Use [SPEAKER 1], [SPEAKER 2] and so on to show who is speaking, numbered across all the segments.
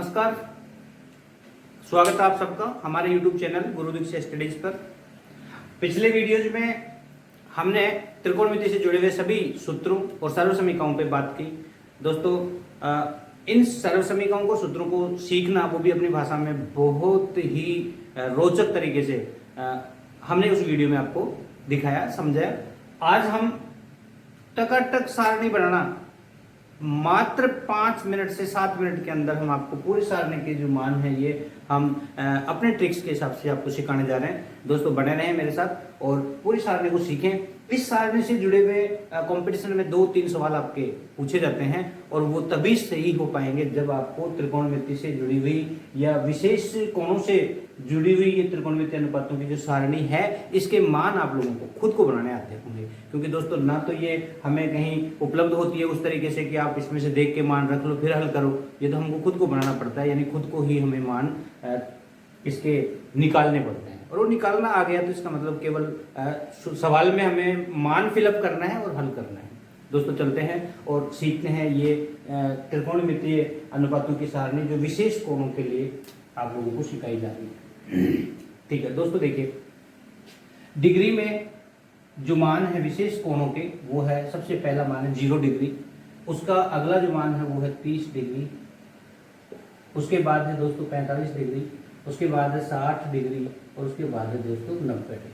[SPEAKER 1] नमस्कार, स्वागत है आप सबका हमारे YouTube चैनल गुरु दीक्षा स्टडीज पर। पिछले वीडियोज में हमने त्रिकोणमिति से जुड़े हुए सभी सूत्रों और सर्वसमीकरणों पे बात की। दोस्तों, इन सर्वसमीकरणों को, सूत्रों को सीखना, वो भी अपनी भाषा में बहुत ही रोचक तरीके से हमने उस वीडियो में आपको दिखाया, समझाया। आज हम टकाटक सारणी बनाना मात्र 5 मिनट से 7 मिनट के अंदर हम आपको पूरी सारणी के जो मान है ये हम अपने ट्रिक्स के हिसाब से आपको सिखाने जा रहे हैं। दोस्तों, बने रहें मेरे साथ और पूरी सारणी को सीखें। इस सारणी से जुड़े हुए कंपटीशन में 2-3 सवाल आपके पूछे जाते हैं और वो तभी सही हो पाएंगे जब आपको त्रिकोणमिति से जुड़ी हुई या विशेष कोणों से जुड़ी हुई ये त्रिकोणमिति अनुपातों की जो सारणी है, इसके मान आप लोगों को खुद को बनाने आते होंगे। क्योंकि दोस्तों, ना तो ये हमें कहीं उपलब्ध होती है उस तरीके से कि आप इसमें से देख के मान रख लो फिर हल करो। ये तो हमको खुद को बनाना पड़ता है, यानी खुद को ही हमें मान इसके निकालने पड़ते हैं। और वो निकालना आ गया तो इसका मतलब केवल सवाल में हमें मान फिलअप करना है और हल करना है। दोस्तों, चलते हैं और सीखते हैं ये त्रिकोणमितीय अनुपातों की सारणी जो विशेष कोणों के लिए आप लोगों को सिखाई जा रही है। ठीक है दोस्तों, देखिए, डिग्री में जो मान है विशेष कोणों के, वो है, सबसे पहला मान है 0 डिग्री। उसका अगला जो मान है वो है 30 डिग्री। उसके बाद है दोस्तों 45 डिग्री। उसके बाद है 60 डिग्री और उसके बाद है दोस्तों 90 डिग्री।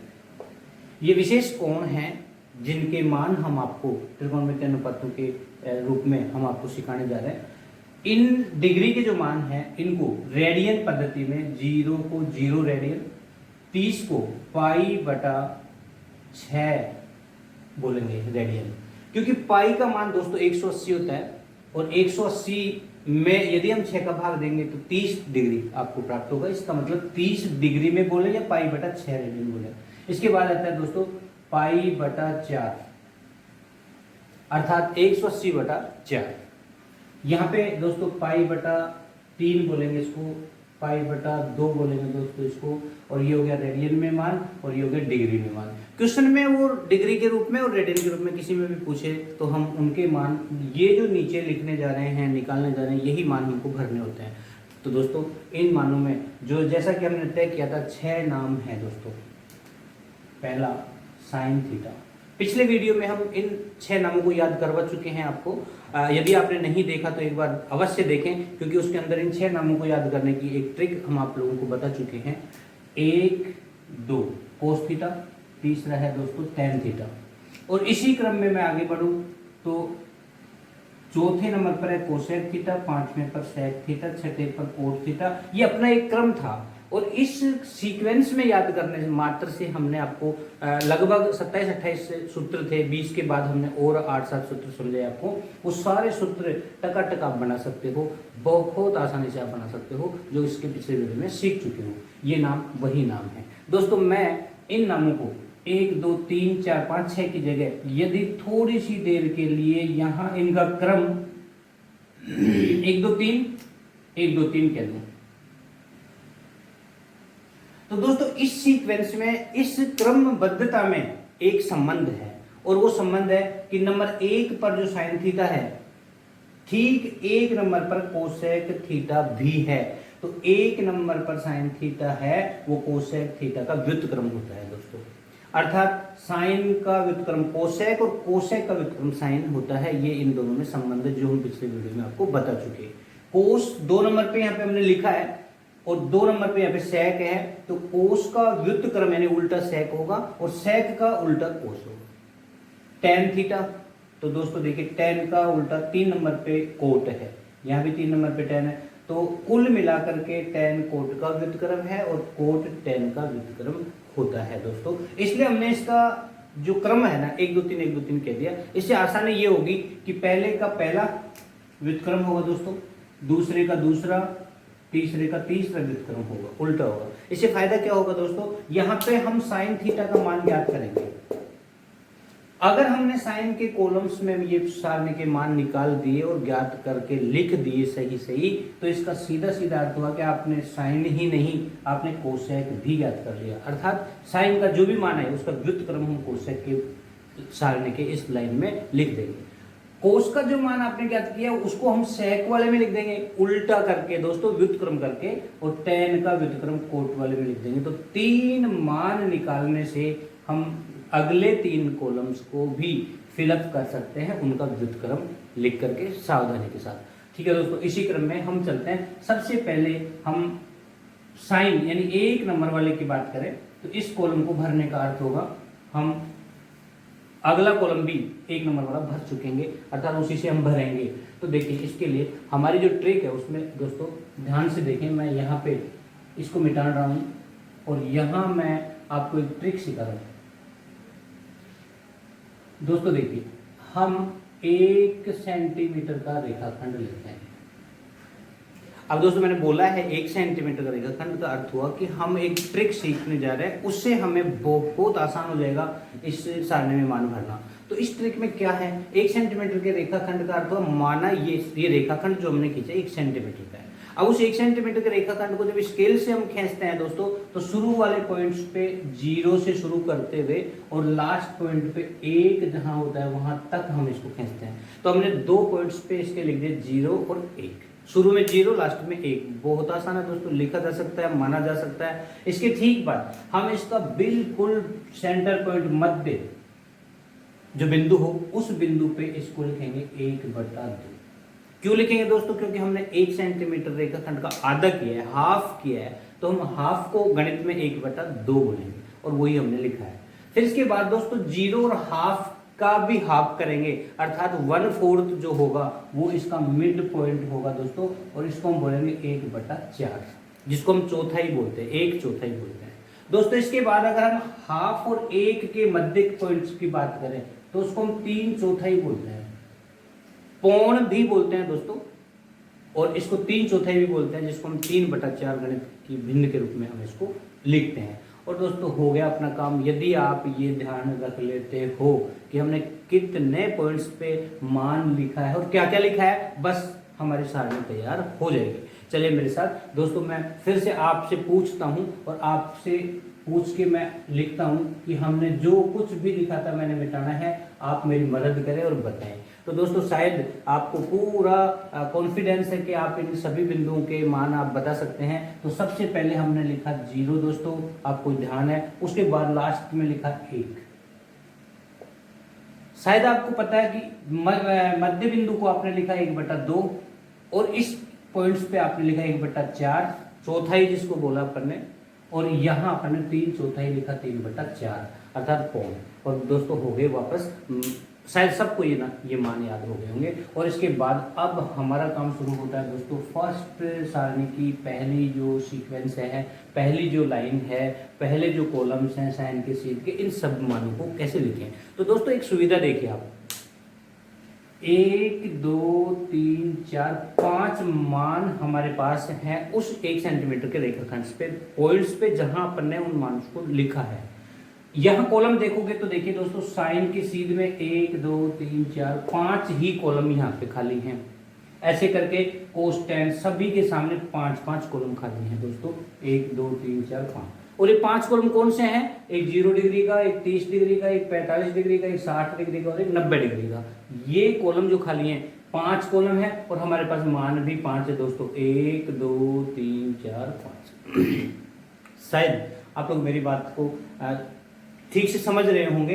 [SPEAKER 1] ये विशेष कोण हैं जिनके मान हम आपको त्रिकोणमितीय अनुपातों के रूप में हम आपको सिखाने जा रहे हैं। इन डिग्री के जो मान हैं इनको रेडियन पद्धति में 0 को 0 रेडियन, 30 को π/6 बोलेंगे रेडियन। क्योंकि पाई का मान दोस्तों 180 होता है और 180 में यदि हम 6 का भाग देंगे तो 30 डिग्री आपको प्राप्त होगा। इसका मतलब 30 डिग्री में बोले या π/6 रेडियन बोले। इसके बाद आता है दोस्तों π/4 अर्थात 180/4। यहाँ पे दोस्तों π/3 बोलेंगे इसको, π/2 बोलेंगे दोस्तों इसको, और ये हो गया रेडियन में मान और ये हो गया डिग्री में मान। क्वेश्चन में वो डिग्री के रूप में और रेडियन के रूप में किसी में भी पूछे तो हम उनके मान, ये जो नीचे लिखने जा रहे हैं, निकालने जा रहे हैं, यही मान हमको भरने होते हैं। तो दोस्तों, इन मानों में जो, जैसा कि हमने तय किया था, 6 नाम है दोस्तों। पहला साइन थीटा। पिछले वीडियो में हम इन 6 नामों को याद करवा चुके हैं आपको। यदि आपने नहीं देखा तो एक बार अवश्य देखें, क्योंकि उसके अंदर इन 6 नामों को याद करने की एक ट्रिक हम आप लोगों को बता चुके हैं। 1, 2 कोस थीटा, तीसरा है दोस्तों टैन थीटा। और इसी क्रम में मैं आगे बढ़ूं तो चौथे नंबर पर है कोसेक थीटा, 5वें पर सेक थीटा, 6ठे पर कोट थीटा। ये अपना एक क्रम था और इस सीक्वेंस में याद करने मात्र से हमने आपको लगभग 27-28 सूत्र थे। 20 के बाद हमने और 8-7 सूत्र समझे आपको। वो सारे सूत्र टकाटक आप बना सकते हो, बहुत आसानी से आप बना सकते हो, जो इसके पिछले वीडियो में सीख चुके हो। ये नाम वही नाम है दोस्तों। मैं इन नामों को 1, 2, 3, 4, 5, 6 की जगह यदि थोड़ी सी देर के लिए यहाँ इनका क्रम 1, 2, 3, 1, 2, 3 कह दूं तो दोस्तों, इस सीक्वेंस में, इस क्रमबद्धता में एक संबंध है और वो संबंध है कि नंबर 1 पर जो साइन थीटा है, ठीक 1 नंबर पर कोसेक थीटा भी है। तो 1 नंबर पर साइन थीटा है, वो कोसेक थीटा का व्युत्क्रम होता है दोस्तों। अर्थात साइन का व्युत्क्रम कोसेक और कोसेक का व्युत्क्रम साइन होता है। ये इन दोनों में संबंध है जो हम पिछले वीडियो में आपको बता चुके हैं। कोस 2 नंबर पे यहाँ पे हमने लिखा है और 2 नंबर पे यहाँ पे सेक है, तो कोस का व्युत्क्रम यानी उल्टा सेक होगा और सेक का उल्टा कोस होगा। टैन थीटा, तो दोस्तों देखिए, टैन का उल्टा 3 नंबर पे कोट है, यहाँ भी 3 नंबर पे टैन है। तो कुल मिलाकर के टैन कोट का व्युत्क्रम है और कोट टैन का व्युत्क्रम होता है दोस्तों। इसलिए हमने इसका जो क्रम है ना 1, 2, 3, 1, 2, 3 कह दिया। इससे आसानी ये होगी कि पहले का पहला व्युत्क्रम होगा दोस्तों, दूसरे का दूसरा, तीसरे का तीसरा व्युत्क्रम होगा, उल्टा होगा। इससे फायदा क्या होगा दोस्तों, यहाँ पे हम साइन थीटा का मान ज्ञात करेंगे। अगर हमने साइन के कॉलम्स में ये सारणी के मान निकाल दिए और ज्ञात करके लिख दिए सही, तो इसका सीधा सीधा अर्थ हुआ कि आपने साइन ही नहीं, आपने कोसेक भी ज्ञात कर लिया। अर्थात साइन का जो भी मान है उसका व्युत्क्रम हम कोसेक के सारणी के इस लाइन में लिख देंगे। कोस का जो मान आपने ज्ञात किया उसको हम सेक वाले में लिख देंगे उल्टा करके दोस्तों, व्युत्क्रम करके, और tan का व्युत्क्रम कोट वाले में लिख देंगे। तो 3 मान निकालने से हम अगले 3 कॉलम्स को भी फिलअप कर सकते हैं उनका व्युत्क्रम लिख करके सावधानी के साथ। ठीक है दोस्तों, इसी क्रम में हम चलते हैं। सबसे पहले हम साइन यानी 1 नंबर वाले की बात करें तो इस कॉलम को भरने का अर्थ होगा हम अगला कॉलम भी 1 नंबर वाला भर चुकेंगे, अर्थात उसी से हम भरेंगे। तो देखिए इसके लिए हमारी जो ट्रिक है उसमें दोस्तों ध्यान से देखें, मैं यहाँ पे इसको मिटा रहा हूँ और यहाँ मैं आपको एक ट्रिक सिखा रहा हूँ। दोस्तों देखिए हम 1 सेंटीमीटर का रेखाखंड लेते हैं। अब दोस्तों मैंने बोला है 1 सेंटीमीटर का रेखाखंड का अर्थ हुआ कि हम एक ट्रिक सीखने जा रहे हैं, उससे हमें बहुत आसान हो जाएगा इस सारणी में मान भरना। तो इस ट्रिक में क्या है, 1 सेंटीमीटर के रेखाखंड का अर्थ हुआ माना ये रेखाखंड जो हमने खींचा 1 सेंटीमीटर का है। अब उस 1 सेंटीमीटर के रेखाखंड को जब स्केल से हम खींचते हैं दोस्तों तो शुरू वाले पॉइंट्स पे 0 से शुरू करते हुए और लास्ट पॉइंट पे 1 जहां होता है वहां तक हम इसको खींचते हैं। तो हमने 2 पॉइंट्स पे इसके लिख दिए 0 और 1, शुरू में 0 लास्ट में 1। बहुत आसान है दोस्तों, लिखा जा सकता है, माना जा सकता है। इसके ठीक बाद हम इसका बिल्कुल सेंटर पॉइंट मध्य जो बिंदु हो उस बिंदु पे इसको लिखेंगे 1/2। क्यों लिखेंगे दोस्तों, क्योंकि हमने 1 सेंटीमीटर रेखाखंड का आधा किया है, हाफ किया है, तो हम हाफ को गणित में 1/2 बोलेंगे और वही हमने लिखा है। फिर इसके बाद दोस्तों 0 और हाफ का भी हाफ करेंगे, अर्थात 1/4 जो होगा वो इसका मिड पॉइंट होगा दोस्तों, और इसको हम बोलेंगे 1/4, जिसको हम चौथाई बोलते हैं, 1/4 बोलते हैं दोस्तों। इसके बाद अगर हम हाफ और 1 के मध्य पॉइंट्स की बात करें तो उसको हम 3/4 बोलते हैं, पौन भी बोलते हैं दोस्तों, और इसको 3/4 भी बोलते हैं, जिसको हम 3/4 गणित की भिन्न के रूप में हम इसको लिखते हैं। और दोस्तों हो गया अपना काम। यदि आप ये ध्यान रख लेते हो कि हमने कितने पॉइंट्स पे मान लिखा है और क्या क्या लिखा है, बस हमारी सारणी तैयार हो जाएगी। चलिए मेरे साथ दोस्तों, मैं फिर से आपसे पूछता हूं और आपसे पूछ के मैं लिखता हूं कि हमने जो कुछ भी लिखा था मैंने मिटाना है, आप मेरी मदद करें और बताएं। तो दोस्तों शायद आपको पूरा कॉन्फिडेंस है कि आप इन सभी बिंदुओं के मान आप बता सकते हैं। तो सबसे पहले हमने लिखा 0 दोस्तों, आपको ध्यान है। उसके बाद लास्ट में लिखा 1। शायद आपको पता है कि मध्य बिंदु को आपने लिखा 1/2 और इस पॉइंट्स पे आपने लिखा 1/4, चौथाई जिसको बोला अपन ने, और यहाँ अपन ने 3/4 लिखा 3/4 अर्थात पौन। और दोस्तों हो गए वापस, शायद सबको ये मान याद हो गए होंगे। और इसके बाद अब हमारा काम शुरू होता है दोस्तों फर्स्ट सारणी की पहली जो सीक्वेंस है, पहली जो लाइन है, पहले जो कॉलम्स हैं साइन के सीध के, इन सब मानों को कैसे लिखें। तो दोस्तों एक सुविधा देखिए आप, 1 2 3 4 5 मान हमारे पास हैं उस 1 सेंटीमीटर के रेखाखंड पे, पॉइंट्स पे जहां अपन ने उन मानों को लिखा है। यहां कॉलम देखोगे तो देखिए दोस्तों साइन की सीध में 1 2 3 4 5 ही कॉलम यहाँ पे खाली हैं। ऐसे करके कोस टेन सभी के सामने 5 कॉलम खाली हैं दोस्तों, 1 2 3 4 5। और ये 5 कॉलम कौन से हैं, एक 0 डिग्री का, एक 30 डिग्री का, एक 45 डिग्री का, एक 60 डिग्री का और एक 90 डिग्री का। ये कॉलम जो खाली हैं 5 कॉलम है और हमारे पास मान भी 5 है दोस्तों, 1 2 3 4 5। शायद आप लोग मेरी बात को ठीक से समझ रहे होंगे।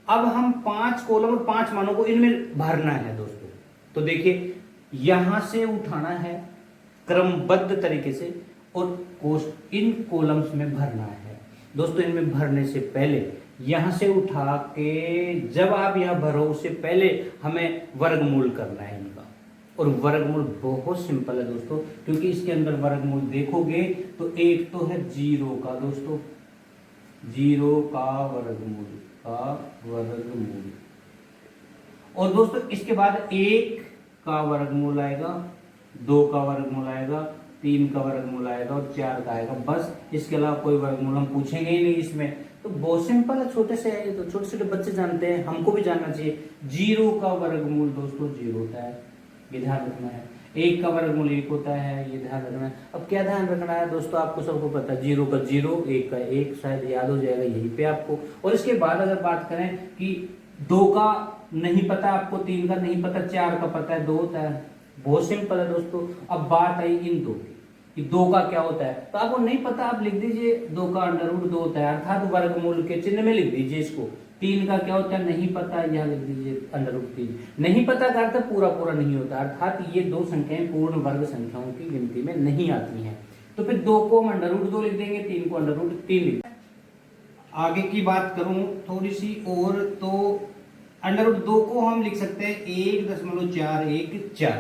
[SPEAKER 1] अब हम 5 कॉलम और 5 मानों को इनमें भरना है दोस्तों। तो देखिए यहां से उठाना है क्रमबद्ध तरीके से और इन कॉलम्स में भरना है दोस्तों। इनमें भरने से पहले यहां से उठा के जब आप यहां भरो उससे पहले हमें वर्गमूल करना है इनका। और वर्गमूल बहुत सिंपल है दोस्तों, क्योंकि इसके अंदर वर्गमूल देखोगे तो एक तो है 0 का दोस्तों, 0 का वर्गमूल और दोस्तों इसके बाद 1 का वर्गमूल आएगा, 2 का वर्गमूल आएगा, 3 का वर्गमूल आएगा और 4 का आएगा। बस इसके अलावा कोई वर्गमूल हम पूछेंगे ही नहीं इसमें। तो बहुत सिंपल है, छोटे से है, तो छोटे छोटे बच्चे जानते हैं, हमको भी जानना चाहिए। 0 का वर्गमूल दोस्तों 0 होता है, ये ध्यान रखना है। 1 का वर्गमूल 1 होता है, ये ध्यान रखना है। अब क्या ध्यान रखना है दोस्तों, आपको सबको पता है 0 का 0, 1 का 1, शायद याद हो जाएगा यहीं पे आपको। और इसके बाद अगर बात करें कि 2 का नहीं पता आपको 3 का, नहीं पता 4 का, पता है 2 होता है। बहुत सिंपल है दोस्तों। अब बात आई इन 2 की कि 2 का क्या होता है। तो आपको नहीं पता, आप लिख दीजिए 2 का अंडर रूट 2 होता है, अर्थात वर्गमूल के चिन्ह में लिख दीजिए इसको। 3 का क्या होता है नहीं पता, यहाँ लिख दीजिए अंडर रूट 3। नहीं पता का अर्थ पूरा पूरा नहीं होता, अर्थात ये 2 संख्याएं पूर्ण वर्ग संख्याओं की गिनती में नहीं आती हैं। तो फिर 2 को हम अंडर रूट 2 लिख देंगे, 3 को अंडर रूट 3 लिख देंगे। आगे की बात करूं थोड़ी सी और, तो अंडर रूट 2 को हम लिख सकते हैं 1.414।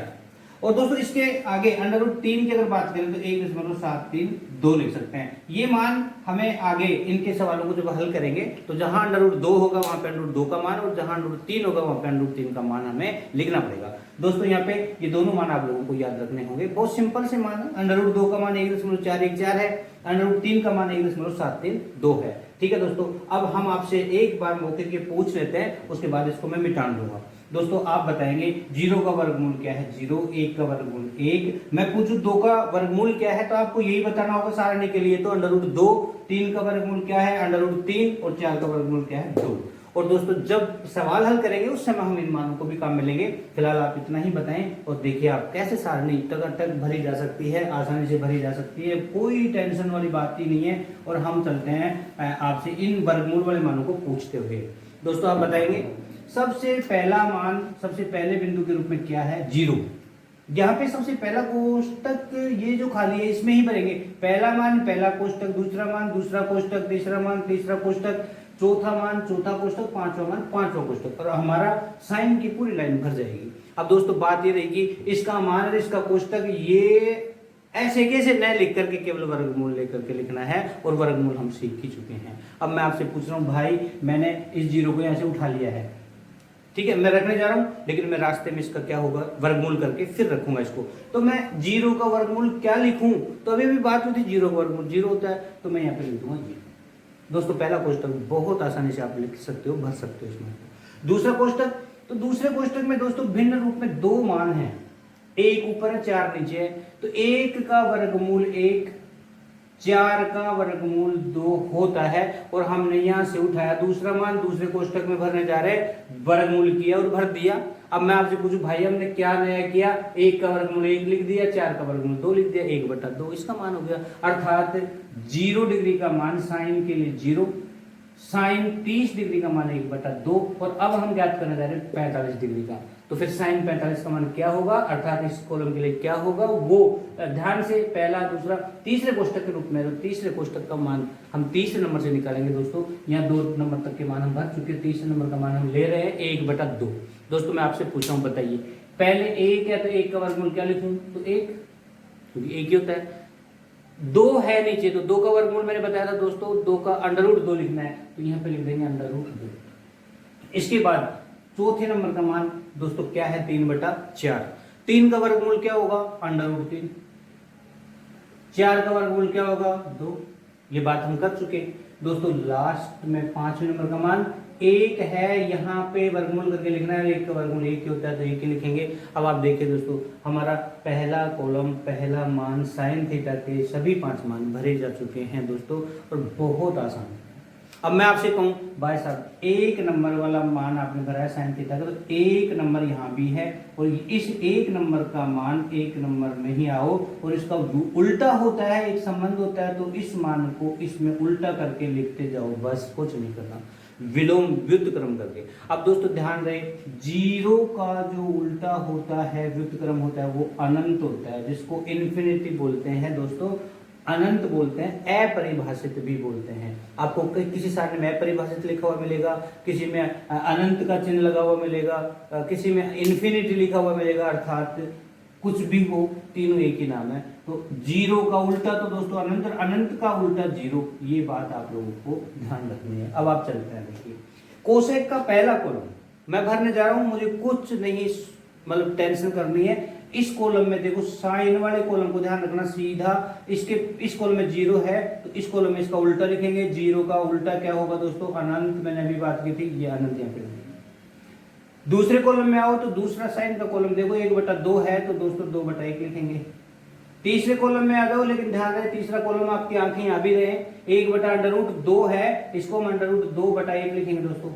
[SPEAKER 1] और दोस्तों इसके आगे अंडर रूट 3 की अगर बात करें तो 1.732 लिख सकते हैं। ये मान हमें आगे इनके सवालों को जब हल करेंगे तो जहां अंडर रूट 2 होगा वहां पे अंडर रूट 2 का मान, और जहां अंडर रूट 3 होगा वहां पे अंडर रूट 3 का मान हमें लिखना पड़ेगा। दोस्तों यहाँ पे ये दोनों मान आप लोगों को याद रखने होंगे, बहुत सिंपल से मान। अंडर रूट 2 का मान 1.414 है, अंडर रूट 3 का मान 1.732 है। ठीक है दोस्तों, अब हम आपसे एक बार मौके के पूछ लेते हैं, उसके बाद इसको मैं मिटान दूंगा। दोस्तों आप बताएंगे 0 का वर्गमूल क्या है 0, 1 का वर्गमूल 1। मैं पूछूं 2 का वर्गमूल क्या है तो आपको यही बताना होगा सारणी के लिए, तो अंडर रूट 2। 3 का वर्गमूल क्या है अंडर रूट 3, और 4 का वर्गमूल क्या है 2। और दोस्तों जब सवाल हल करेंगे उस समय हम इन मानों को भी काम में लेंगे। फिलहाल आप इतना ही बताएं और देखिए आप कैसे सारणी टक भरी जा सकती है, आसानी से भरी जा सकती है, कोई टेंशन वाली बात ही नहीं है। और हम चलते हैं आपसे इन वर्गमूल वाले मानों को पूछते हुए। दोस्तों आप बताएंगे सबसे पहला मान सबसे पहले बिंदु के रूप में क्या है 0। यहाँ पे सबसे पहला कोष्टक ये जो खाली है इसमें ही भरेंगे। पहला मान पहला कोष्टक, दूसरा मान दूसरा कोष्टक, तीसरा मान तीसरा कोष्टक, चौथा मान चौथा कोष्टक, पांचवा मान पांचवा कोष्टक, और हमारा साइन की पूरी लाइन भर जाएगी। अब दोस्तों बात ये रहेगी इसका मान और इसका कोष्टक ये ऐसे कैसे न लिख करके केवल वर्गमूल लेकर के लिखना है, और वर्गमूल हम सीख ही चुके हैं। अब मैं आपसे पूछ रहा हूं भाई मैंने इस 0 को यहां से उठा लिया है, ठीक है, मैं रखने जा रहा हूं, लेकिन मैं रास्ते में इसका क्या होगा वर्गमूल करके फिर रखूंगा इसको। तो मैं 0 का वर्गमूल क्या लिखूं, तो अभी भी बात होती 0 का वर्गमूल 0 होता है, तो मैं यहाँ पे लिख दूंगा 0। दोस्तों पहला कोष्टक बहुत आसानी से आप लिख सकते हो, भर सकते हो इसमें। दूसरा कोष्टक, तो दूसरे कोष्टक में दोस्तों भिन्न रूप में 2 मान हैं, 1 ऊपर है 4 नीचे है, तो 1 का वर्गमूल 1, 4 का वर्गमूल 2 होता है। और हमने यहां से उठाया दूसरा मान, दूसरे कोष्टक में भरने जा रहे, वर्गमूल किया और भर दिया। अब मैं आपसे पूछूं भाई हमने क्या नया किया, 1 का वर्गमूल 1 लिख दिया, 4 का वर्गमूल 2 लिख दिया, 1/2 इसका मान हो गया। अर्थात 0 डिग्री का मान साइन के लिए 0, साइन 30 डिग्री का मान 1/2, और अब हम ज्ञात करने जा रहे हैं 45 डिग्री का। तो फिर साइन 45 का मान क्या होगा, अर्थात इस कॉलम के लिए क्या होगा, वो ध्यान से पहला दूसरा तीसरे कोष्टक के रूप में, तो तीसरे कोष्टक का मान हम तीसरे नंबर से निकालेंगे। दोस्तों यहाँ 2 नंबर तक के मान हम भर चुके, तीसरे नंबर का मान हम ले रहे हैं 1/2। दोस्तों मैं आपसे पूछ रहा हूँ बताइए, पहले 1 है तो 1 का वर्गमूल क्या लिखूं, तो 1, क्योंकि 1 ही होता है। 2 है नीचे, तो 2 का वर्गमूल मैंने बताया था दोस्तों 2 का अंडर रूट 2 लिखना है, तो यहाँ पे लिख देंगे अंडर रूट 2। इसके बाद चौथे नंबर का मान दोस्तों क्या है 3/4। 3 का वर्गमूल क्या होगा अंडर रूट 3, 4 का वर्गमूल क्या होगा 2। ये बात हम कर चुके दोस्तों। लास्ट में 5वें नंबर का मान 1 है, यहाँ पे वर्गमूल करके लिखना है, 1 का वर्गमूल 1 ही होता है तो 1 ही लिखेंगे। अब आप देखिए दोस्तों हमारा पहला कॉलम पहला मान साइन थीटा के सभी 5 मान भरे जा चुके हैं दोस्तों, और बहुत आसान है। अब मैं आपसे कहूं भाई साहब 1 नंबर वाला मान आपने भरा है साइन थीटा का, तो 1 नंबर यहाँ भी है, और इस 1 नंबर का मान 1 नंबर में ही आओ, और इसका उल्टा होता है, एक संबंध होता है, तो इस मान को इसमें उल्टा करके लिखते जाओ, बस कुछ नहीं करना, विलोम व्युत्क्रम करके। अब दोस्तों ध्यान रहे 0 का जो उल्टा होता है व्युत्क्रम होता है वो अनंत होता है, जिसको इन्फिनिटी बोलते हैं दोस्तों, अनंत बोलते हैं, अपरिभाषित भी बोलते हैं। आपको किसी सारणी में अपरिभाषित लिखा हुआ मिलेगा, किसी में अनंत का चिन्ह लगा हुआ मिलेगा, किसी में इन्फिनिटी लिखा हुआ मिलेगा, अर्थात कुछ भी हो तीनों एक ही नाम है। तो 0 का उल्टा तो दोस्तों अनंत, अनंत का उल्टा 0, ये बात आप लोगों को ध्यान रखनी है। अब आप चलते हैं, देखिए कोसेक का पहला कॉलम मैं भरने जा रहा हूं, मुझे कुछ नहीं मतलब टेंशन करनी है। इस कॉलम में देखो साइन वाले कॉलम को ध्यान रखना, सीधा इसके इस कॉलम में 0 है तो इस कॉलम में इसका उल्टा लिखेंगे। 0 का उल्टा क्या होगा दोस्तों अनंत, मैंने अभी बात की थी, ये अनंत यहाँ पे। दूसरे कॉलम में आओ तो दूसरा साइन का कॉलम देखो 1/2 है तो दोस्तों 2/1 लिखेंगे। तीसरे कॉलम में आ जाओ, लेकिन ध्यान रहे तीसरा कॉलम आपकी आंखें आ भी रहे, 1/√2 है, इसको हम √2/1 लिखेंगे दोस्तों।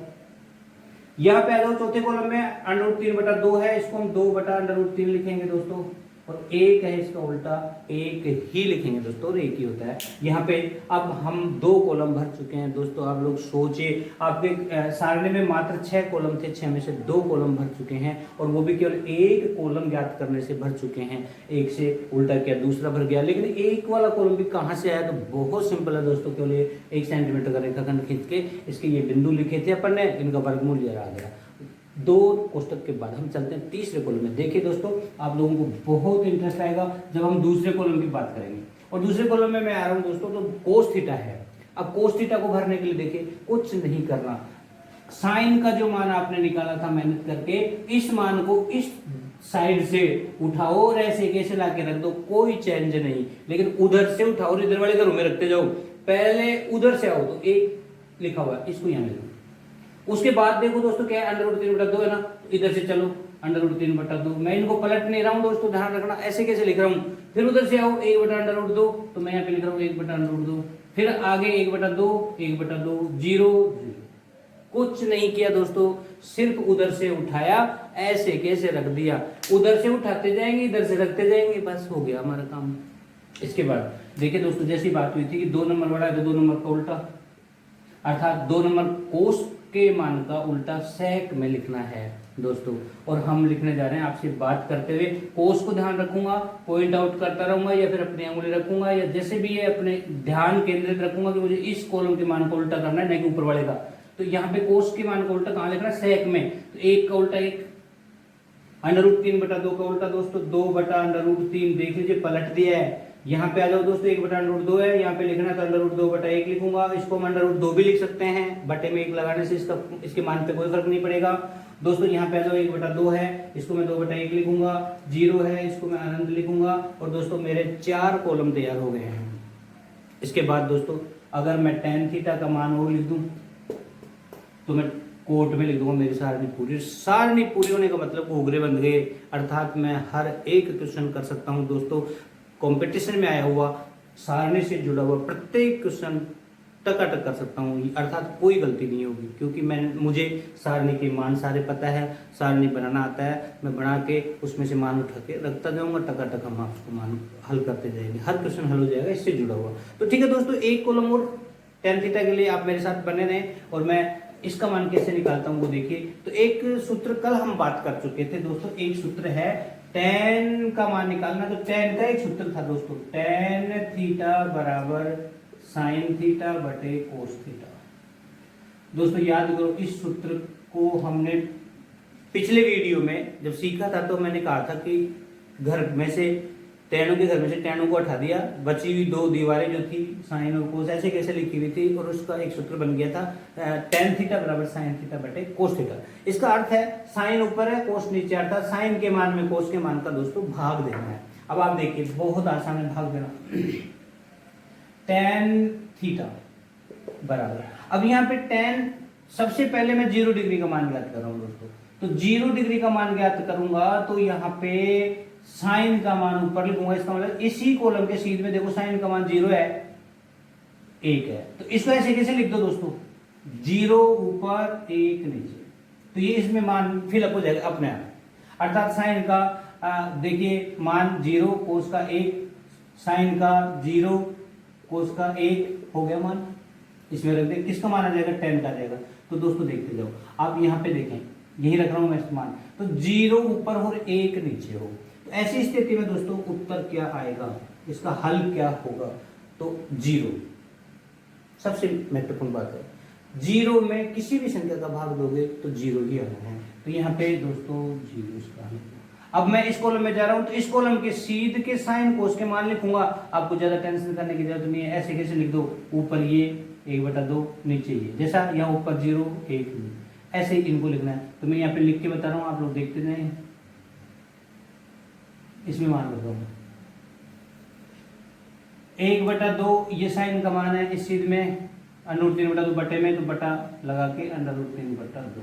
[SPEAKER 1] यहाँ पे आ जाओ चौथे कॉलम में √3/2 है, इसको हम 2/√3 लिखेंगे दोस्तों, और एक है इसका उल्टा, एक ही लिखेंगे दोस्तों, और एक ही होता है। यहाँ पे अब हम 2 कॉलम भर चुके हैं दोस्तों। आप लोग सोचिए, आपके सारणी में मात्र 6 कॉलम थे, 6 में से 2 कॉलम भर चुके हैं, और वो भी केवल एक कॉलम ज्ञात करने से भर चुके हैं। एक से उल्टा किया, दूसरा भर गया, लेकिन एक वाला कॉलम भी कहाँ से आया? तो बहुत सिंपल है दोस्तों, केवल 1 सेंटीमीटर का रेखाखंड खींच के इसके ये बिंदु लिखे थे अपन ने, इनका वर्गमूल ये आ गया। 2 कोष्टक के बाद हम चलते हैं तीसरे कॉलम में। देखिए दोस्तों, आप लोगों को बहुत इंटरेस्ट आएगा जब हम दूसरे कॉलम की बात करेंगे। और दूसरे कॉलम में मैं आ रहा हूं दोस्तों, तो कोस थीटा है। अब कोस थीटा को भरने के लिए देखिए कुछ नहीं करना, साइन का जो मान आपने निकाला था मेहनत करके, इस मान को इस साइड से उठाओ और ऐसे कैसे ला के रख दो, कोई चेंज नहीं। लेकिन उधर से उठाओ और इधर वाले घरों में रखते जाओ। पहले उधर से आओ तो 1 लिखा हुआ है, इसको यहां लिखो। उसके बाद देखो दोस्तों क्या है, √3/2 है ना, तो इधर से चलो √3/2। मैं इनको पलट नहीं रहा हूं दोस्तों, ध्यान रखना ऐसे कैसे लिख रहा हूं। फिर उधर से आओ 1/√2, तो मैं यहाँ पे लिख रहा हूँ 1/√2। फिर आगे 1/2, 1/2, 0, 0। कुछ नहीं किया दोस्तों, सिर्फ उधर से उठाया, ऐसे कैसे रख दिया। उधर से उठाते जाएंगे, इधर से रखते जाएंगे, बस हो गया हमारा काम। इसके बाद देखिए दोस्तों, जैसी बात हुई थी कि 2 नंबर बड़ा है तो 2 नंबर का उल्टा, अर्थात 2 नंबर कोस के मान का उल्टा सेक में लिखना है दोस्तों। और हम लिखने जा रहे हैं, आपसे बात करते हुए कोस को ध्यान रखूंगा, पॉइंट आउट करता रहूंगा, या फिर अपनी उंगली रखूंगा, या जैसे भी है अपने ध्यान केंद्रित रखूंगा कि मुझे इस कॉलम के मान को उल्टा करना है, नहीं कि ऊपर वाले का। तो यहाँ पे कोस के मान को उल्टा कहाँ लिखना है? सेक में। तो 1 का उल्टा 1, √3/2 का उल्टा दोस्तों 2/√3। देख लीजिए पलट दिया है। यहाँ पे आ जाओ दोस्तों, 1/√2 है, यहाँ पे लिखना था √2/1 लिखूंगा। इसको हम √2 भी लिख सकते हैं, बटे में 1 लगाने से इसके मान पे कोई फर्क नहीं पड़ेगा दोस्तों। यहाँ पे आ जाओ 1/2 है, इसको मैं 2/1 लिखूंगा। 0 है, इसको मैं अनंत लिखूंगा। और दोस्तों मेरे 4 कॉलम तैयार हो गए हैं। इसके बाद दोस्तों अगर मैं tan थीटा का मान और लिख दूं तो मैं कोट में लिख दूंगा मेरी सारणी पूरी होने का मतलब घूघरे बन गए, अर्थात मैं हर एक क्वेश्चन कर सकता हूं दोस्तों। कंपटीशन में आया हुआ, सारणी से जुड़ा हुआ प्रत्येक क्वेश्चन टकाटक कर सकता हूँ, अर्थात कोई गलती नहीं होगी, क्योंकि मुझे सारणी के मान सारे पता है, सारणी बनाना आता है। मैं बना के उसमें से मान उठा के रखता जाऊंगा, टकाटक हम आपको मान हल करते जाएंगे, हर क्वेश्चन हल हो जाएगा इससे जुड़ा हुआ। तो ठीक है दोस्तों, 1 कॉलम और tan थीटा के लिए आप मेरे साथ बने रहें, और मैं इसका मान कैसे निकालता हूँ वो देखिए। तो एक सूत्र कल हम बात कर चुके थे दोस्तों, एक सूत्र है tan का मान निकालना। तो tan का एक सूत्र था दोस्तों, tan थीटा बराबर sin थीटा बटे cos थीटा। दोस्तों याद करो, इस सूत्र को हमने पिछले वीडियो में जब सीखा था तो मैंने कहा था कि घर में से टैनों के घर में से टैनों को हटा दिया, बची हुई 2 दीवारें जो थी साइन और कोस ऐसे कैसे लिखी हुई थी, और उसका एक सूत्र बन गया था tan थीटा बराबर sin थीटा बटे cos थीटा। इसका अर्थ है साइन ऊपर है, कोस नीचे, अर्थात साइन के मान में कोस के मान का दोस्तों भाग देना है। अब आप देखिए बहुत आसान है भाग देना। tan थीटा बराबर, अब यहाँ पे tan, सबसे पहले मैं 0 डिग्री का मान ज्ञात कर रहा हूँ दोस्तों। तो 0 डिग्री का मान ज्ञात करूंगा तो यहाँ पे साइन का मान ऊपर लिखूंगा। इसका मतलब इसी कॉलम के सीध में देखो साइन का मान 0 है, 1 है, तो इसको ऐसे कैसे लिख दो दोस्तों, 0 ऊपर 1 नीचे, तो ये इसमें मान फिलअप हो जाएगा अपने आप। अर्थात साइन का देखिए मान 0, कोस का 1, साइन का 0, कोस का 1 हो गया मान, इसमें रख दे। किसका मान आ जाएगा, tan का आ जाएगा। तो दोस्तों देखते जाओ, आप यहाँ पे देखें, यही रख रहा हूं मैं मान, तो 0 ऊपर और 1 नीचे हो, तो ऐसी स्थिति में दोस्तों उत्तर क्या आएगा, इसका हल क्या होगा, तो 0। सबसे महत्वपूर्ण बात है, 0 में किसी भी संख्या का भाग दोगे तो 0 ही आना है। तो यहाँ पे दोस्तों 0 इसका हल। अब मैं इस कॉलम में जा रहा हूं, तो इस कॉलम के सीध के साइन कोस के मान लिखूंगा। आपको ज्यादा टेंशन करने की जरूरत नहीं है, ऐसे कैसे लिख दो, ऊपर ये 1/2, नीचे ये, जैसा यहाँ ऊपर 0, 1, ऐसे ही इनको लिखना है। तो मैं यहाँ पे लिख के बता रहा हूँ, आप लोग देखते जाए, इसमें मान रखा हूँ 1/2, ये साइन का मान है, इस चीज में √3/2 बटे में, तो बटा लगा के √3/2।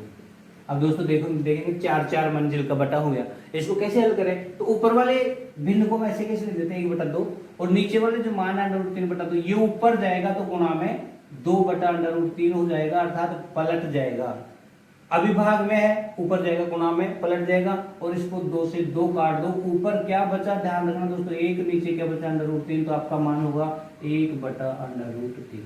[SPEAKER 1] अब दोस्तों देखो देखेंगे 4 मंजिल का बटा हो गया। इसको कैसे हल करें, तो ऊपर वाले भिन्न को ऐसे कैसे लिख देते हैं 1/2, और नीचे वाले जो मान है √3/2 ये ऊपर जाएगा तो गुणा में 2/√3 हो जाएगा, अर्थात पलट जाएगा। अविभाग में है, ऊपर जाएगा गुणा में पलट जाएगा, और इसको 2 से 2 काट दो, ऊपर क्या बचा ध्यान रखना दोस्तों, 1, नीचे क्या बचा √3, तो आपका मान होगा 1/√3।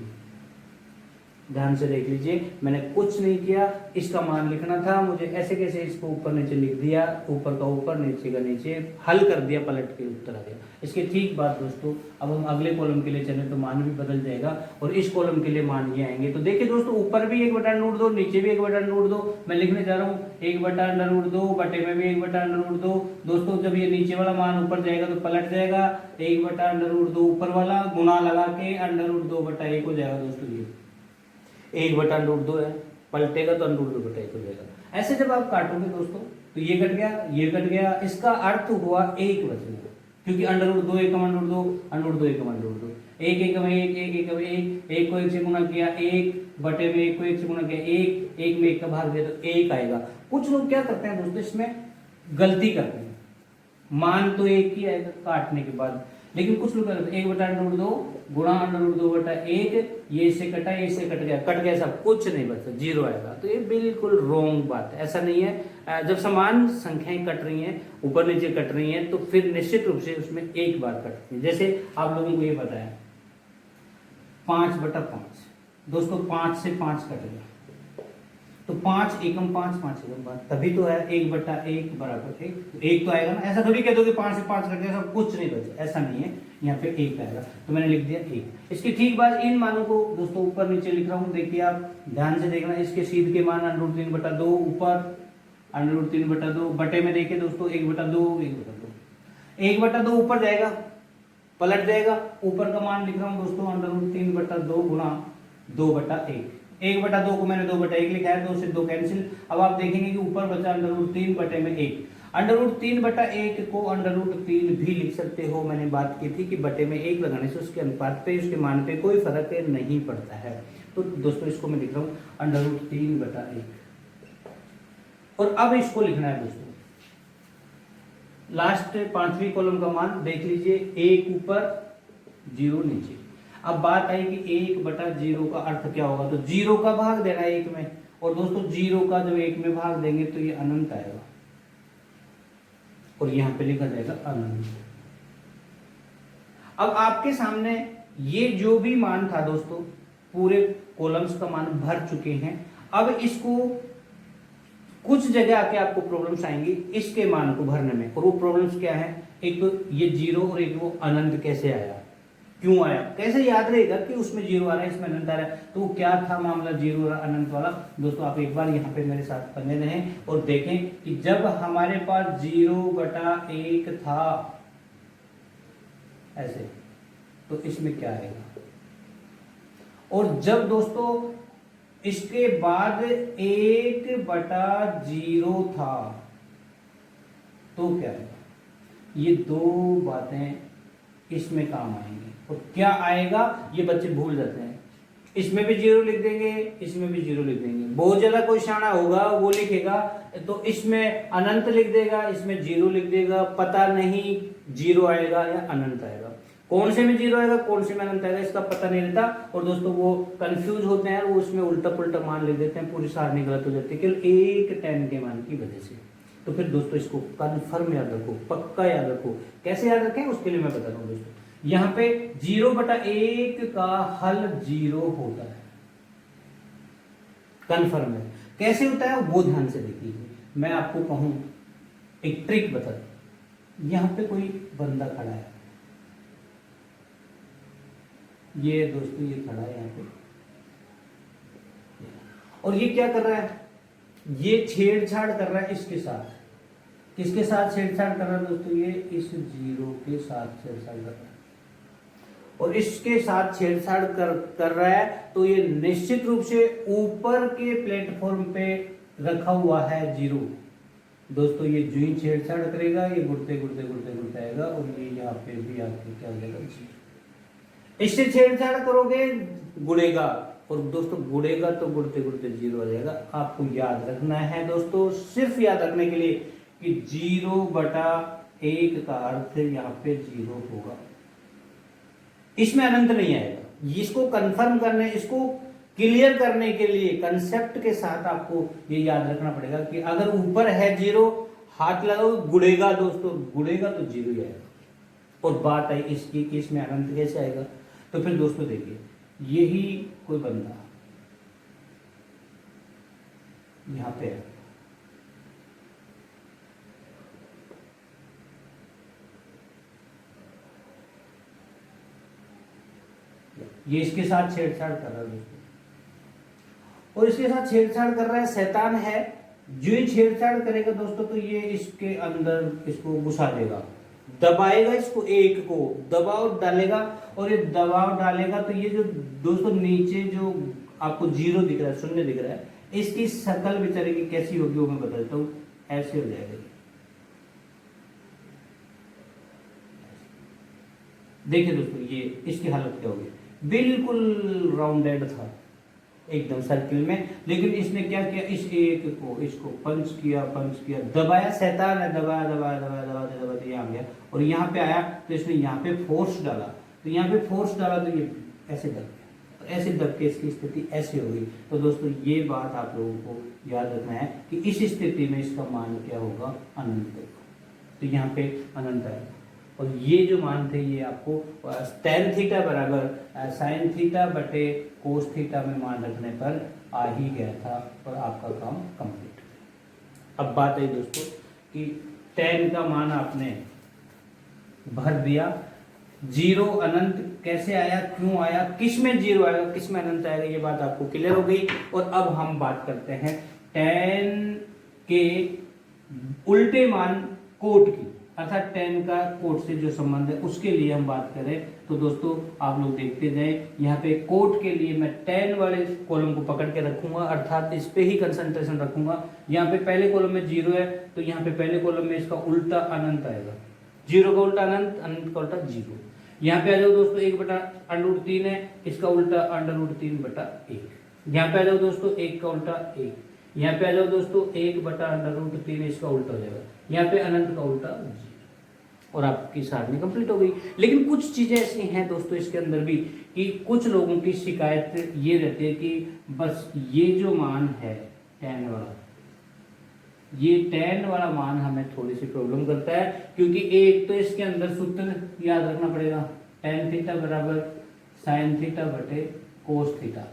[SPEAKER 1] ध्यान से देख लीजिए, मैंने कुछ नहीं किया, इसका मान लिखना था मुझे, ऐसे कैसे इसको ऊपर नीचे लिख दिया, ऊपर का ऊपर नीचे का नीचे, हल कर दिया, पलट के उत्तर आ गया। इसके ठीक बाद दोस्तों अब हम अगले कॉलम के लिए चले तो मान भी बदल जाएगा, और इस कॉलम के लिए मान ये आएंगे। तो देखिए दोस्तों, ऊपर भी 1/√2, नीचे भी 1/√2, मैं लिखने जा रहा हूँ 1/√2, बटे में भी 1/√2। दोस्तों जब ये नीचे वाला मान ऊपर जाएगा तो पलट जाएगा, 1/√2 ऊपर वाला गुणा लगा के √2/1 हो जाएगा। दोस्तों ये 1/√2 है, पलटेगा तो √2/1 हो जाएगा। ऐसे जब आप काटोगे दोस्तों तो ये कट गया, ये कट गया, इसका अर्थ हुआ 1 बच गया, क्योंकि √2 1 √2, √2 1 √2, 1 1 में 1 1 1 में 1, 1 को 1 से गुणा किया 1, बटे में 1 को 1 से गुणा किया 1, 1 में 1 का भाग दिया तो 1 आएगा। कुछ लोग क्या करते हैं दोस्तों, इसमें गलती करते हैं, मान तो 1 ही आएगा काटने के बाद, लेकिन कुछ लोग करते हैं 1/√2 गुणा √2/1, ये इससे कटा, ये इससे कट गया, सब कुछ नहीं बचा, 0 आएगा। तो ये बिल्कुल रॉन्ग बात है, ऐसा नहीं है। जब समान संख्याएं कट रही हैं, ऊपर नीचे कट रही हैं, तो फिर निश्चित रूप से उसमें एक बार कटती है। जैसे आप लोगों को ये पता है 5/5, दोस्तों 5 से 5 कट गया, तो 5 एकम 5, 5 एकम 5, तभी तो है 1/1 बराबर 1, 1 तो आएगा ना। ऐसा थोड़ी कह दो कि 5 से 5 कट गया सब कुछ नहीं बचा, ऐसा नहीं है, यहाँ पे 1 आएगा, तो मैंने लिख दिया 1। इसके ठीक बाद इन मानों को दोस्तों ऊपर नीचे लिख रहा हूँ, देखिए आप ध्यान से देखना, इसके सीध के मान √3/2 ऊपर, √3/2 बटे में देखिए दोस्तों 1/2, 1/2 ऊपर जाएगा, पलट जाएगा, ऊपर का मान लिख रहा हूँ दोस्तों √3/2 गुणा 2/1, 1/2 को मैंने 2/1 लिखा है, 2 से 2 कैंसिल। अब आप देखेंगे कि ऊपर बचा √3 बटे में 1, √3/1 को √3 भी लिख सकते हो। मैंने बात की थी कि बटे में 1 लगाने से उसके अनुपात पे, उसके मान पे कोई फर्क नहीं पड़ता है। तो दोस्तों इसको मैं लिख रहा हूँ √3/1, और अब इसको लिखना है दोस्तों, लास्ट 5वीं कॉलम का मान देख लीजिए, 1 ऊपर 0 नीचे। अब बात आई कि 1/0 का अर्थ क्या होगा, तो 0 का भाग देना है 1 में, और दोस्तों 0 का जब 1 में भाग देंगे तो ये अनंत आएगा, और यहां पे लिखा जाएगा अनंत। अब आपके सामने ये जो भी मान था दोस्तों, पूरे कॉलम्स का मान भर चुके हैं। अब इसको कुछ जगह आके आपको प्रॉब्लम्स आएंगी इसके मान को भरने में, और वो प्रॉब्लम्स क्या है, एक तो ये 0 और एक वो अनंत कैसे आया, क्यों आया, कैसे याद रहेगा कि उसमें 0 आ रहा है, इसमें अनंत आ रहा है, तो क्या था मामला 0 और अनंत वाला। दोस्तों आप एक बार यहाँ पे मेरे साथ बने रहें और देखें कि जब हमारे पास 0/1 था ऐसे, तो इसमें क्या आएगा, और जब दोस्तों इसके बाद 1/0 था तो क्या आएगा। ये दो बातें इसमें काम आएंगी, और क्या आएगा ये बच्चे भूल जाते हैं, इसमें भी 0 लिख देंगे, इसमें भी 0 लिख देंगे। बहुत ज्यादा कोई शाना होगा वो लिखेगा तो इसमें अनंत लिख देगा, इसमें 0 लिख देगा, पता नहीं 0 आएगा या अनंत आएगा, कौन से में 0 आएगा कौन से में अनंत आएगा इसका पता नहीं रहता, और दोस्तों वो कंफ्यूज होते हैं, वो उसमें उल्टा पुल्टा मान लिख देते हैं, पूरी सारणी गलत हो जाती है केवल एक 10 के मान की वजह से। तो फिर दोस्तों इसको कन्फर्म याद रखो, पक्का याद रखो। कैसे याद रखें उसके लिए मैं बता रहा हूँ दोस्तों, यहाँ पे 0/1 का हल 0 होता है, कन्फर्म है। कैसे होता है वो ध्यान से देखिए, मैं आपको कहूं एक ट्रिक बता दूं। यहाँ पे कोई बंदा खड़ा है, ये दोस्तों ये खड़ा है यहाँ पे, और ये क्या कर रहा है, ये छेड़छाड़ कर रहा है इसके साथ। किसके साथ छेड़छाड़ कर रहा है दोस्तों, ये इस 0 के साथ छेड़छाड़ कर रहा है, और इसके साथ छेड़छाड़ कर रहा है, तो ये निश्चित रूप से ऊपर के प्लेटफॉर्म पे रखा हुआ है 0। दोस्तों ये जो ही छेड़छाड़ करेगा ये गुड़ते गुड़ते गुड़ते गुड़ते आएगा, और ये यहाँ पे भी आपके क्या हो जाएगा 0। इससे छेड़छाड़ करोगे गुड़ेगा, और दोस्तों गुड़ेगा तो गुड़ते गुड़ते 0 आ जाएगा। आपको याद रखना है दोस्तों, सिर्फ याद रखने के लिए कि 0/1 का अर्थ यहाँ पे 0 होगा, इसमें अनंत नहीं आएगा। इसको कंफर्म करने, इसको क्लियर करने के लिए कंसेप्ट के साथ आपको ये याद रखना पड़ेगा कि अगर ऊपर है 0, हाथ लगाओ गुड़ेगा दोस्तों, गुड़ेगा तो 0 ही आएगा। और बात आई इसकी कि इसमें अनंत कैसे आएगा, तो फिर दोस्तों देखिए यही कोई बंदा यहां पे है, ये इसके साथ छेड़छाड़ कर रहा है दोस्तों, और इसके साथ छेड़छाड़ कर रहा है, शैतान है। जो ही छेड़छाड़ करेगा दोस्तों तो ये इसके अंदर इसको घुसा देगा, दबाएगा इसको, एक को दबाव डालेगा, और ये दबाव डालेगा तो ये जो दोस्तों नीचे जो आपको 0 दिख रहा है, शून्य दिख रहा है, इसकी शक्ल बेचारे की कैसी होगी वो मैं बता देता हूँ। ऐसे हो जाएगा, देखिए दोस्तों ये इसकी हालत क्या होगी, बिल्कुल राउंडेड था एकदम सर्किल में, लेकिन इसने क्या किया, इस एक को इसको पंच किया दबाया, शैतान है, दबाया दबाया दबाया दबाया दबाया यहाँ आ गया, और यहाँ पे आया तो इसने यहाँ पे फोर्स डाला, तो यहाँ पे फोर्स डाला तो ये ऐसे दब गया, ऐसे दब के इसकी स्थिति ऐसे हो गई। तो दोस्तों ये बात आप लोगों को याद रखना है कि इस स्थिति में इसका मान क्या होगा, अनंत। तो यहाँ पे अनंत है, और ये जो मान थे ये आपको tan थीटा बराबर sin थीटा बटे cos थीटा में मान रखने पर आ ही गया था, और आपका काम कंप्लीट। अब बात आई दोस्तों कि tan का मान आपने भर दिया, 0 अनंत कैसे आया, क्यों आया, किस में 0 आएगा, किस में अनंत आएगा, ये बात आपको क्लियर हो गई। और अब हम बात करते हैं tan के उल्टे मान कोट की, अर्थात tan का कोट से जो संबंध है उसके लिए हम बात करें तो दोस्तों आप लोग देखते जाए, यहाँ पे कोट के लिए मैं tan वाले कॉलम को पकड़ के रखूंगा, अर्थात इस पे ही कंसंट्रेशन रखूंगा। यहाँ पे पहले कॉलम में 0 है तो यहाँ पे पहले कॉलम में इसका उल्टा अनंत आएगा, 0 का उल्टा अनंत, अनंत का उल्टा 0। यहाँ पे आ जाओ दोस्तों 1/√3 है, इसका उल्टा √3/1। यहाँ पे आ जाओ दोस्तों 1 का उल्टा 1, यहाँ पे आ जाओ दोस्तों 1/√3, इसका उल्टा हो जाएगा, यहाँ पे अनंत का उल्टा 0, और आपकी सारणी कंप्लीट हो गई। लेकिन कुछ चीजें ऐसी हैं दोस्तों इसके अंदर भी कि कुछ लोगों की शिकायत ये रहती है कि बस ये जो मान है tan वाला, ये tan वाला मान हमें थोड़ी सी प्रॉब्लम करता है, क्योंकि एक तो इसके अंदर सूत्र याद रखना पड़ेगा, tan थीटा बराबर sin थीटा बटे cos थीटा,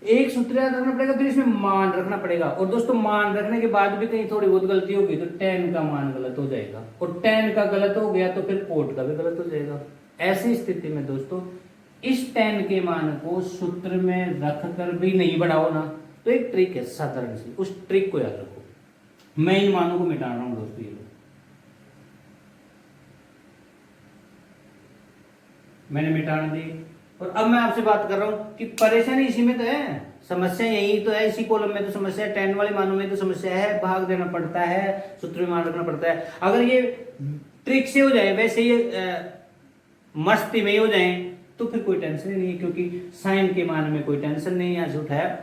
[SPEAKER 1] एक सूत्र याद रखना पड़ेगा, फिर इसमें मान रखना पड़ेगा। और दोस्तों मान रखने के बाद भी कहीं थोड़ी बहुत गलती होगी तो tan का मान गलत हो जाएगा, और tan का गलत हो गया तो फिर कोट का भी गलत हो जाएगा। ऐसी स्थिति में दोस्तों इस tan के मान को सूत्र में रख कर भी नहीं बढ़ाओ ना, तो एक ट्रिक है साधारण सी, उस ट्रिक को याद रखो। मैं इन मानों को मिटा रहा हूं दोस्तों, ये मैंने मिटाना दी, और अब मैं आपसे बात कर रहा हूं कि परेशानी इसी में तो है, समस्या यही तो है, इसी कॉलम में तो समस्या है, tan वाले मानों में तो समस्या है, भाग देना पड़ता है, सूत्र में मान रखना पड़ता है। अगर ये ट्रिक से हो जाए, वैसे ये मस्ती में हो जाए तो फिर कोई टेंशन ही नहीं है, क्योंकि साइन के मान में कोई टेंशन नहीं है, यहाँ से उठाया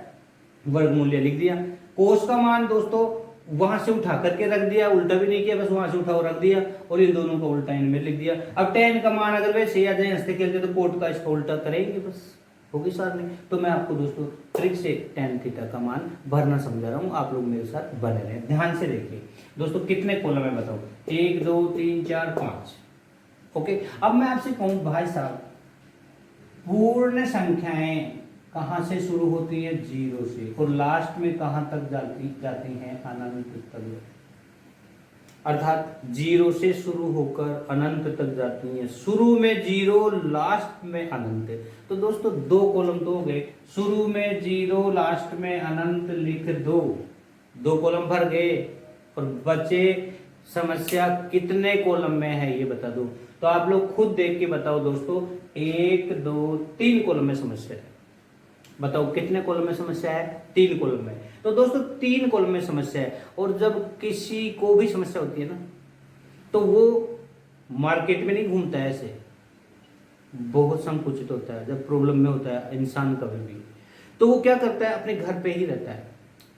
[SPEAKER 1] वर्गमूल्य लिख दिया, कोस का मान दोस्तों वहां से उठा करके रख दिया, उल्टा भी नहीं किया, बस वहां से उठा और रख दिया, और इन दोनों का उल्टा इनमें लिख दिया। अब tan का मान अगर वैसे आ जाए हंसते खेलते तो कोट का इसका उल्टा करेंगे, बस होगी सारणी। तो मैं आपको दोस्तों ट्रिक से tan थीटा का मान भरना समझा रहा हूँ, आप लोग मेरे साथ बने रहे, ध्यान से देखिए दोस्तों। कितने कॉलम है बताओ, 1 2 3 4 5, ओके। अब मैं आपसे कहूँ भाई साहब, पूर्ण संख्याएं कहां से शुरू होती है, 0 से, और लास्ट में कहां तक जाती हैं, अनंत तक, अर्थात 0 से शुरू होकर अनंत तक जाती हैं। शुरू में 0, लास्ट में अनंत। तो दोस्तों 2 कॉलम तो हो गए, शुरू में 0, लास्ट में अनंत लिख दो, 2 कॉलम भर गए, और बचे समस्या कितने कॉलम में है ये बता दो। तो आप लोग खुद देख के बताओ दोस्तों, 1 2 3 कॉलम में समस्या है, बताओ कितने कॉलम में समस्या है, 3 कॉलम में। तो दोस्तों 3 कॉलम में समस्या है, और जब किसी को भी समस्या होती है ना तो वो मार्केट में नहीं घूमता है, ऐसे बहुत संकुचित होता है जब प्रॉब्लम में होता है इंसान कभी भी, तो वो क्या करता है, अपने घर पे ही रहता है,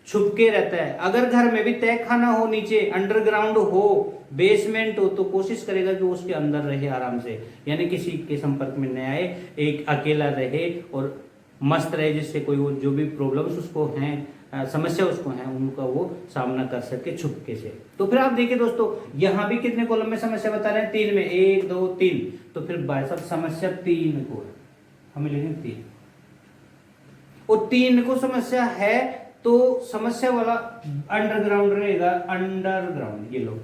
[SPEAKER 1] छुप के रहता है। अगर घर में भी तय खाना हो, नीचे अंडरग्राउंड हो, बेसमेंट हो, तो कोशिश करेगा कि वो उसके अंदर रहे आराम से, यानी किसी के संपर्क में न आए, एक अकेला रहे और मस्त रहे, जिससे कोई वो जो भी प्रॉब्लम्स उसको हैं, समस्या उसको है, उनका वो सामना कर सके छुपके से। तो फिर आप देखिए दोस्तों, यहाँ भी कितने कॉलम में समस्या बता रहे हैं, 3 में, 1 2 3। तो फिर भाई साहब समस्या 3 को है, हमें लिखेंगे 3, और 3 को समस्या है तो समस्या वाला अंडरग्राउंड रहेगा, अंडरग्राउंड, ये लो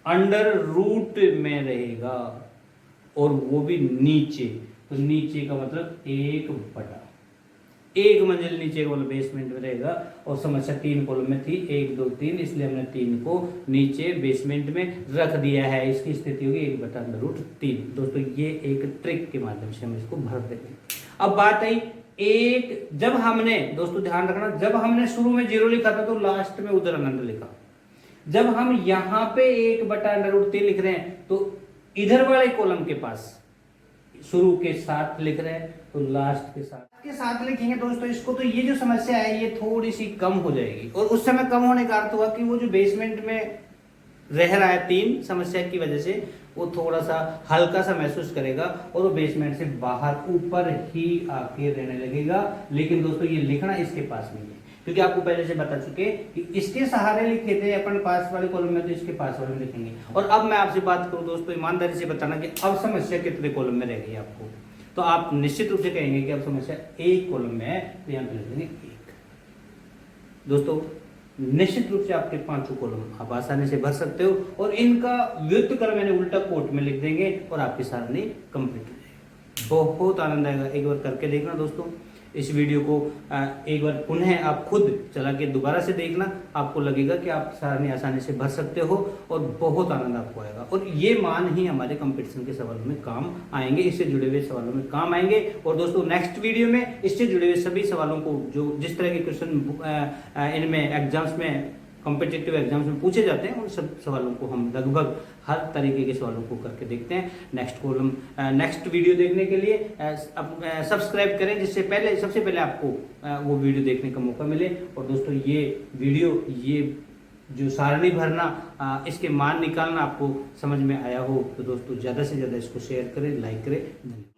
[SPEAKER 1] अंडर रूट में रहेगा, और वो भी नीचे। तो नीचे का मतलब 1 मंजिल नीचे वाला बेसमेंट में रहेगा, और समस्या 3 कॉलम में थी, 1 2 3, इसलिए हमने 3 को नीचे बेसमेंट में रख दिया है। इसकी स्थिति होगी 1/√3। दोस्तों ये एक ट्रिक के माध्यम से हम इसको भर देंगे। अब बात आई एक, जब हमने, दोस्तों ध्यान रखना, जब हमने शुरू में 0 लिखा था तो लास्ट में उधर अनंत लिखा। जब हम यहां पे 1/√3 लिख रहे हैं तो इधर वाले कॉलम के पास शुरू के साथ लिख रहे हैं, तो लास्ट के साथ लिखेंगे दोस्तों इसको। तो ये जो समस्या है ये थोड़ी सी कम हो जाएगी, और उस समय कम होने का अर्थ हुआ कि वो जो बेसमेंट में रह रहा है 3 समस्या की वजह से, वो थोड़ा सा हल्का सा महसूस करेगा, और वो बेसमेंट से बाहर ऊपर ही आके रहने लगेगा। लेकिन दोस्तों ये लिखना इसके पास नहीं है, क्योंकि आपको पहले से बता चुके कि इसके सहारे लिखे थे अपन पास वाले कॉलम में, तो इसके पास वाले में लिखेंगे। और अब मैं आपसे बात करूं दोस्तों, ईमानदारी से बताना कि अब समस्या कितने कॉलम में रह गई आपको, तो आप निश्चित रूप से कहेंगे कि अब समस्या 1 कॉलम में है, तो यहाँ पे लिखेंगे 1। दोस्तों निश्चित रूप से आपके 5 कॉलम आप आसानी से भर सकते हो, और इनका व्युत्क्रम मैंने उल्टा कोट में लिख देंगे, और आपकी सारणी कंप्लीट हो जाएगी। बहुत आनंद आएगा, एक बार करके देखना दोस्तों। इस वीडियो को एक बार पुनः आप खुद चला के दोबारा से देखना, आपको लगेगा कि आप सारणी आसानी से भर सकते हो, और बहुत आनंद आपको आएगा। और ये मान ही हमारे कंपटीशन के सवालों में काम आएंगे, इससे जुड़े हुए सवालों में काम आएंगे। और दोस्तों नेक्स्ट वीडियो में इससे जुड़े हुए सभी सवालों को, जो जिस तरह के क्वेश्चन इनमें एग्जाम्स में, कॉम्पिटिटिव एग्जाम्स में पूछे जाते हैं, उन सब सवालों को हम लगभग हर तरीके के सवालों को करके देखते हैं। नेक्स्ट वीडियो देखने के लिए सब्सक्राइब करें, जिससे पहले, सबसे पहले आपको वो वीडियो देखने का मौका मिले। और दोस्तों ये वीडियो, ये जो सारणी भरना, इसके मान निकालना आपको समझ में आया हो, तो दोस्तों ज़्यादा से ज़्यादा इसको शेयर करें, लाइक करें।